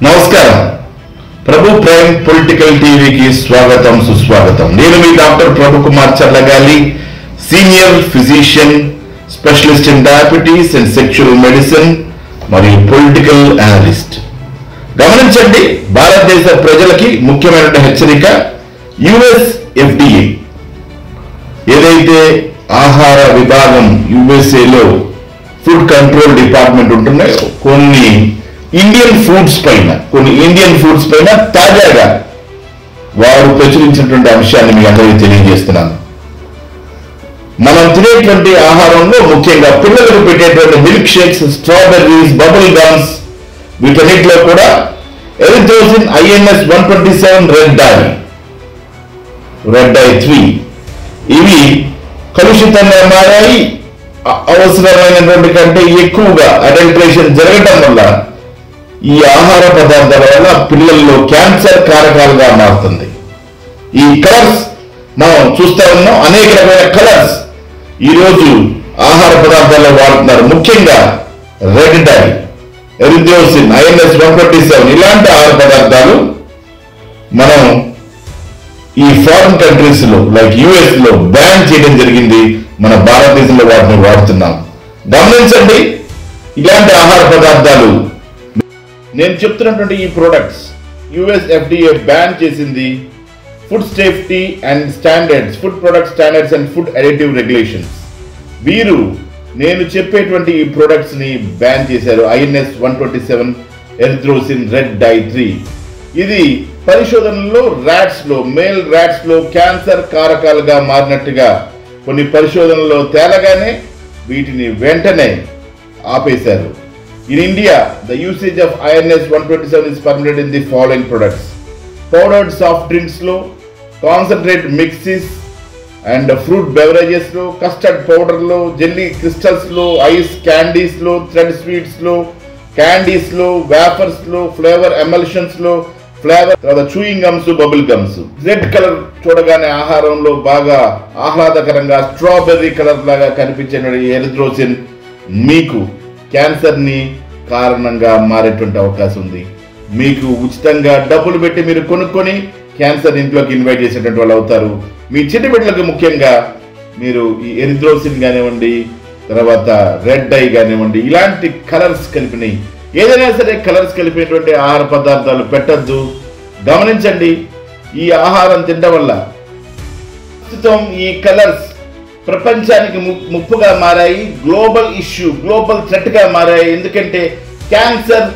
నమస్కారం. ప్రభు prime political టీవీకి స్వాగతం సుస్వాగతం. నేను మీ డాక్టర్ ప్రభు కుమార్ చల్లగాలి, senior physician, specialist in diabetes and sexual medicine మరియు పొలిటికల్ అనలిస్ట్. గమనించండి, భారతదేశ ప్రజలకి ముఖ్యమైన హెచ్చరిక. యుఎస్ ఎఫ్డిఏ ఏదైతే ఆహార విభాగం యుఎస్ఏలో ఫుడ్ కంట్రోల్ డిపార్ట్మెంట్ ఉంటున్నాయో కొన్ని ఇండియన్ ఫుడ్స్ పైన తాజాగా వారు ప్రచురించినటువంటి అంశాన్ని మీ అందరికీ తెలియజేస్తున్నాను. మనం తినేటువంటి ఆహారంలో ముఖ్యంగా పిల్లలకు పెట్టేటువంటి milk shakes, strawberries, bubble gums, వీటన్నిటిలో కూడా ఎరిథ్రోసిన్ ఐఎన్ఎస్ 127 రెడ్ డై 3 ఇవి కలుషితంగా మారాయి. అవసరమైనటువంటి కంటే ఎక్కువగా అడల్ట్రేషన్ జరగటం వల్ల ఈ ఆహార పదార్థాల వల్ల పిల్లల్లో క్యాన్సర్ కారకాలుగా మారుతుంది. ఈ కలర్స్ మనం చూస్తూ ఉన్నాం. అనేక రకమైన కలర్స్ ఈరోజు ఆహార పదార్థాల్లో వాడుతున్నారు. ముఖ్యంగా రెడ్ డై, ఎరిథ్రోసిన్ ఐఎన్ఎస్ 127 ఇలాంటి ఆహార పదార్థాలు మనం ఈ ఫారిన్ కంట్రీస్ లో లైక్ యుఎస్ లో బ్యాన్ చేయడం జరిగింది. మన భారతదేశంలో వాటిని వాడుతున్నాం. గమనించండి, ఇలాంటి ఆహార పదార్థాలు నేను చెప్తున్నటువంటి ఈ ప్రొడక్ట్స్ యుఎస్ ఎఫ్డిఏ బ్యాన్ చేసింది. Food safety and standards, food product standards and food additive regulations, వీరు నేను చెప్పేటువంటి ఈ ప్రొడక్ట్స్ ని బ్యాన్ చేశారు. ఐఎన్ఎస్ 127 ఎరిథ్రోసిన్ రెడ్ డై 3 ఇది పరిశోధనలో మేల్ ర్యాట్స్ లో క్యాన్సర్ కారకాలుగా మారినట్టుగా కొన్ని పరిశోధనలో తేలగానే వీటిని వెంటనే ఆపేశారు. In India, the usage of INS 127 is permitted in the following products: powdered soft drinks lo, concentrate mixes and fruit beverages lo, custard powder lo, jelly crystals lo, ice candies lo, thread sweets lo, candies lo, wafers lo, flavor emulsions lo, chewing gums, bubble gums. Red colour చూడగానే ఆహారంలో బాగా ఆహ్లాదకరంగా strawberry colour లాగా కనిపించే ఎరిథ్రోసిన్ మీకు cancer ని కారణంగా మారేటువంటి అవకాశం ఉంది. మీకు ఉచితంగా డబ్బులు పెట్టి మీరు కొనుక్కొని క్యాన్సర్ ఇంట్లోకి ఇన్వైట్ చేసేటువంటి వాళ్ళు అవుతారు. మీ చిన్న బిడ్డలకు ముఖ్యంగా మీరు ఈ ఎరిథ్రోసిన్ కానివ్వండి, తర్వాత రెడ్ డై కానివ్వండి, ఇలాంటి కలర్స్ కలిపినాయి ఏదైనా సరే కలర్స్ కలిపేటువంటి ఆహార పదార్థాలు పెట్టద్దు. గమనించండి, ఈ ఆహారం తినడం వల్ల ప్రస్తుతం ఈ కలర్స్ ప్రపంచానికి ముప్పుగా మారాయి. గ్లోబల్ ఇష్యూ, గ్లోబల్ థ్రెట్ గా మారాయి. ఎందుకంటే క్యాన్సర్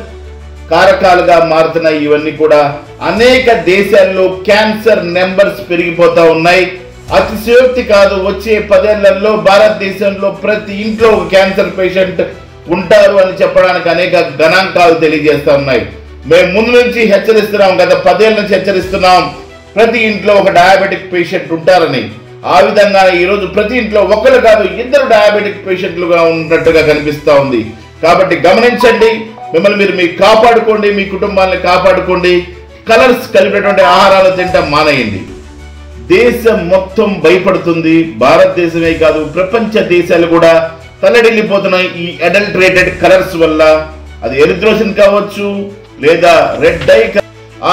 కారకాలుగా మారుతున్నాయి. ఇవన్నీ కూడా అనేక దేశాల్లో క్యాన్సర్ నెంబర్స్ పెరిగిపోతా ఉన్నాయి. అతిశయోక్తి కాదు, వచ్చే 10 ఏళ్లలో భారతదేశంలో ప్రతి ఇంట్లో ఒక క్యాన్సర్ పేషెంట్ ఉంటారు అని చెప్పడానికి అనేక గణాంకాలు తెలియజేస్తా ఉన్నాయి. మేము ముందు నుంచి హెచ్చరిస్తున్నాం, గత 10 ఏళ్ల నుంచి హెచ్చరిస్తున్నాం, ప్రతి ఇంట్లో ఒక డయాబెటిక్ పేషెంట్ ఉంటారని. ఆ విధంగా ఈరోజు ప్రతి ఇంట్లో ఒకరు కాదు 2 డయాబెటిక్ పేషెంట్లుగా ఉన్నట్టుగా కనిపిస్తా ఉంది. కాబట్టి గమనించండి, మిమ్మల్ని మీరు కాపాడుకోండి, మీ కుటుంబాన్ని కాపాడుకోండి. కలర్స్ కలిపినటువంటి ఆహారాలు తింటాం మానేయండి. దేశం మొత్తం భయపడుతుంది. భారతదేశమే కాదు, ప్రపంచ దేశాలు కూడా తల్లడిల్లిపోతున్నాయి ఈ అడల్టరేటెడ్ కలర్స్ వల్ల. అది ఎరిథ్రోసిన్ కావచ్చు లేదా రెడ్ డై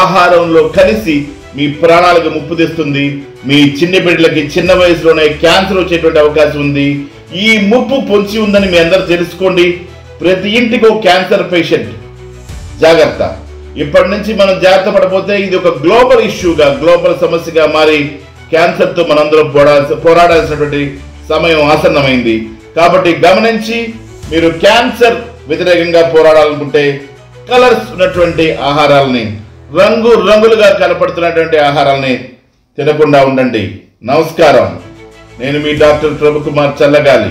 ఆహారంలో కలిసి మీ ప్రాణాలకు ముప్పు తెస్తుంది. మీ చిన్న బిడ్డలకి చిన్న వయసులోనే క్యాన్సర్ వచ్చేటువంటి అవకాశం ఉంది. ఈ ముప్పు పొంచి ఉందని మీ అందరూ తెలుసుకోండి. ప్రతి ఇంటికి ఒక క్యాన్సర్ పేషెంట్. జాగ్రత్త. ఇప్పటి నుంచి మనం జాగ్రత్త పడపోతే ఇది ఒక గ్లోబల్ ఇష్యూగా, గ్లోబల్ సమస్యగా మారి క్యాన్సర్తో మనందరం పోరాడాల్సినటువంటి సమయం ఆసన్నమైంది. కాబట్టి గమనించి మీరు క్యాన్సర్ వ్యతిరేకంగా పోరాడాలనుకుంటే కలర్స్ ఉన్నటువంటి ఆహారాలని, రంగులుగా కనపడుతున్నటువంటి ఆహారాలని తినకుండా ఉండండి. నమస్కారం. నేను మీ డాక్టర్ ప్రభు కుమార్ చల్లగాలి.